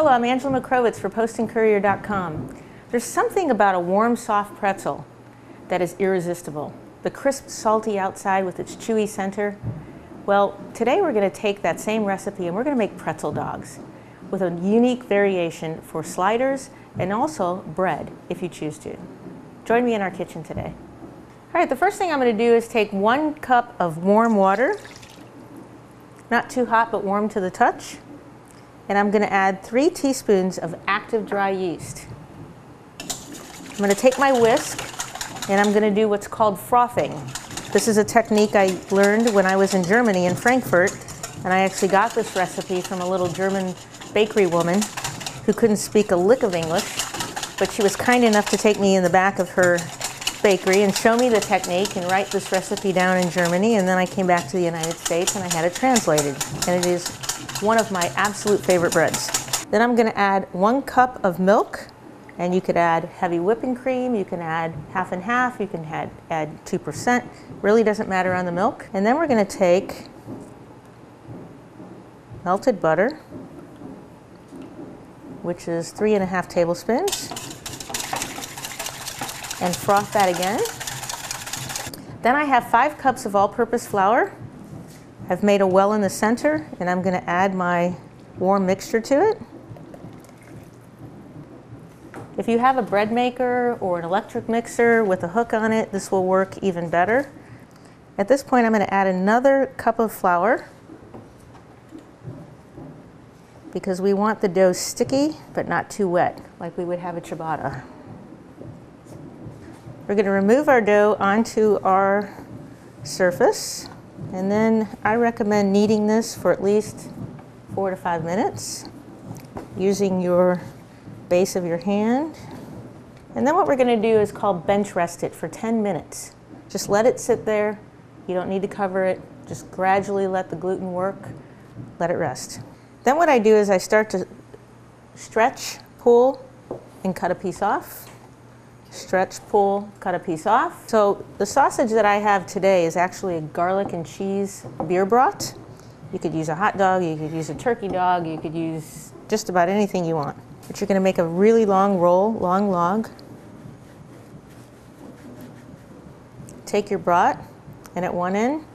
Hello, I'm Angela McCrovitz for PostandCourier.com. There's something about a warm, soft pretzel that is irresistible. The crisp, salty outside with its chewy center. Well, today we're going to take that same recipe and we're going to make pretzel dogs with a unique variation for sliders and also bread if you choose to. Join me in our kitchen today. All right, the first thing I'm going to do is take 1 cup of warm water, not too hot but warm to the touch, and I'm going to add 3 teaspoons of active dry yeast. I'm going to take my whisk and I'm going to do what's called frothing. This is a technique I learned when I was in Germany, in Frankfurt, and I actually got this recipe from a little German bakery woman who couldn't speak a lick of English, but she was kind enough to take me in the back of her bakery and show me the technique and write this recipe down in Germany, and then I came back to the United States and I had it translated, and it is one of my absolute favorite breads. Then I'm going to add 1 cup of milk, and you could add heavy whipping cream, you can add half and half, you can add 2%, really doesn't matter on the milk. And then we're going to take melted butter, which is 3½ tablespoons, and froth that again. Then I have 5 cups of all-purpose flour. I've made a well in the center, and I'm going to add my warm mixture to it. If you have a bread maker or an electric mixer with a hook on it, this will work even better. At this point, I'm going to add another cup of flour because we want the dough sticky but not too wet, like we would have a ciabatta. We're going to remove our dough onto our surface, and then I recommend kneading this for at least 4 to 5 minutes using your base of your hand. And then what we're going to do is called bench rest it for 10 minutes. Just let it sit there. You don't need to cover it. Just gradually let the gluten work. Let it rest. Then what I do is I start to stretch, pull, and cut a piece off. Stretch, pull, cut a piece off. So the sausage that I have today is actually a garlic and cheese beer brat. You could use a hot dog, you could use a turkey dog, you could use just about anything you want. But you're going to make a really long roll, long log. Take your brat, and at one end,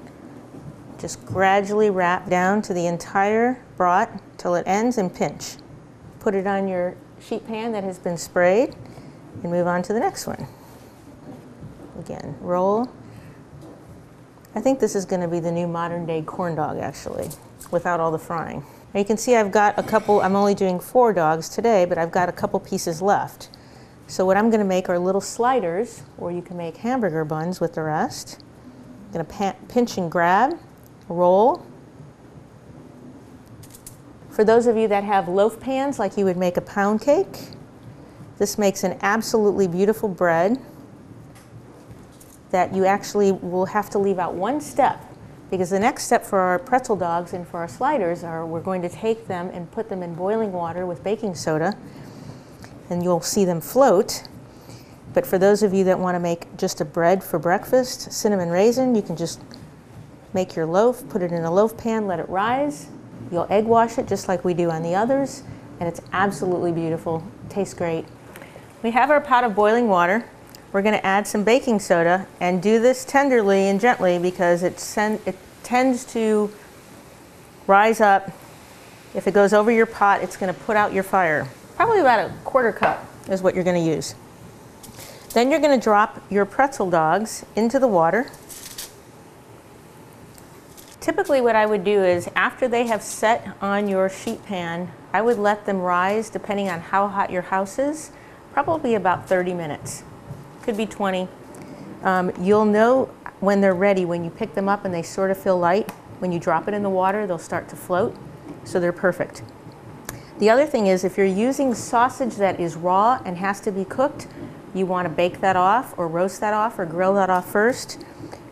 just gradually wrap down to the entire brat till it ends and pinch. Put it on your sheet pan that has been sprayed and move on to the next one. Again, roll. I think this is going to be the new modern day corn dog actually, without all the frying. Now you can see I've got a couple, I'm only doing 4 dogs today, but I've got a couple pieces left. So what I'm going to make are little sliders, or you can make hamburger buns with the rest. I'm going to pinch and grab, roll. For those of you that have loaf pans like you would make a pound cake, this makes an absolutely beautiful bread that you actually will have to leave out 1 step, because the next step for our pretzel dogs and for our sliders are we're going to take them and put them in boiling water with baking soda, and you'll see them float. But for those of you that want to make just a bread for breakfast, cinnamon raisin, you can just make your loaf, put it in a loaf pan, let it rise. You'll egg wash it just like we do on the others, and it's absolutely beautiful. Tastes great. We have our pot of boiling water. We're going to add some baking soda, and do this tenderly and gently because it tends to rise up. If it goes over your pot, it's going to put out your fire. Probably about a 1/4 cup is what you're going to use. Then you're going to drop your pretzel dogs into the water. Typically what I would do is after they have set on your sheet pan, I would let them rise, depending on how hot your house is, probably about 30 minutes. Could be 20. You'll know when they're ready when you pick them up and they sort of feel light. When you drop it in the water, they'll start to float, so they're perfect. The other thing is, if you're using sausage that is raw and has to be cooked, you want to bake that off or roast that off or grill that off first.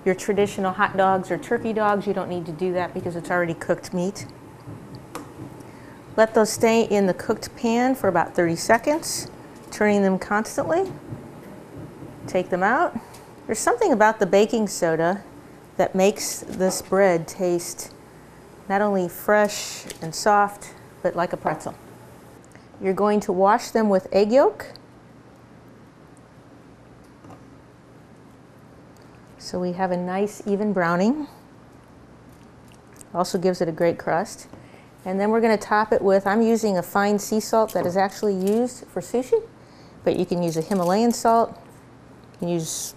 Your traditional hot dogs or turkey dogs, you don't need to do that because it's already cooked meat. Let those stay in the cooked pan for about 30 seconds, turning them constantly. Take them out. There's something about the baking soda that makes this bread taste not only fresh and soft, but like a pretzel. you're going to wash them with egg yolk. So we have a nice even browning. Also gives it a great crust. And then we're going to top it with, I'm using a fine sea salt that is actually used for sushi, but you can use a Himalayan salt. You can use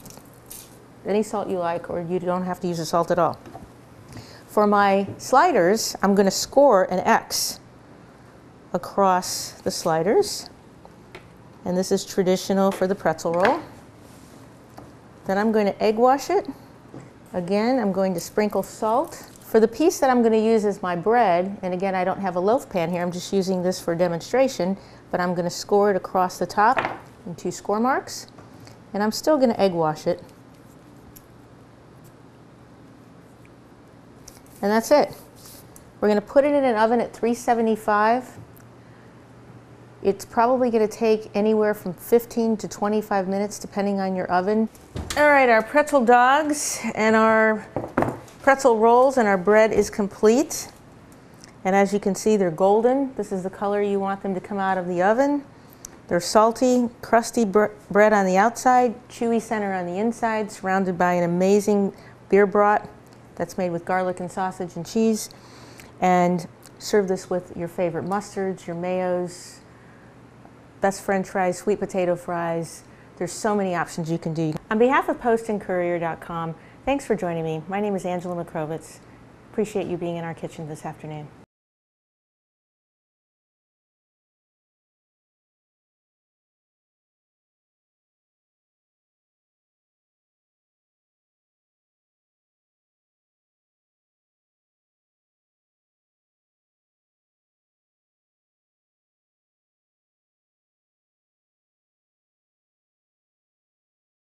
any salt you like, or you don't have to use a salt at all. For my sliders, I'm going to score an X across the sliders. And this is traditional for the pretzel roll. Then I'm going to egg wash it. Again, I'm going to sprinkle salt. For the piece that I'm going to use as my bread, and again, I don't have a loaf pan here, I'm just using this for demonstration, but I'm going to score it across the top in 2 score marks. And I'm still going to egg wash it. And that's it. We're going to put it in an oven at 375. It's probably going to take anywhere from 15 to 25 minutes depending on your oven. All right, our pretzel dogs and our pretzel rolls and our bread is complete. And as you can see, they're golden. This is the color you want them to come out of the oven. They're salty, crusty bread on the outside, chewy center on the inside, surrounded by an amazing beer brat that's made with garlic and sausage and cheese. And serve this with your favorite mustards, your mayos, best French fries, sweet potato fries. There's so many options you can do. On behalf of postandcourier.com, thanks for joining me. My name is Angela McCrovitz. Appreciate you being in our kitchen this afternoon.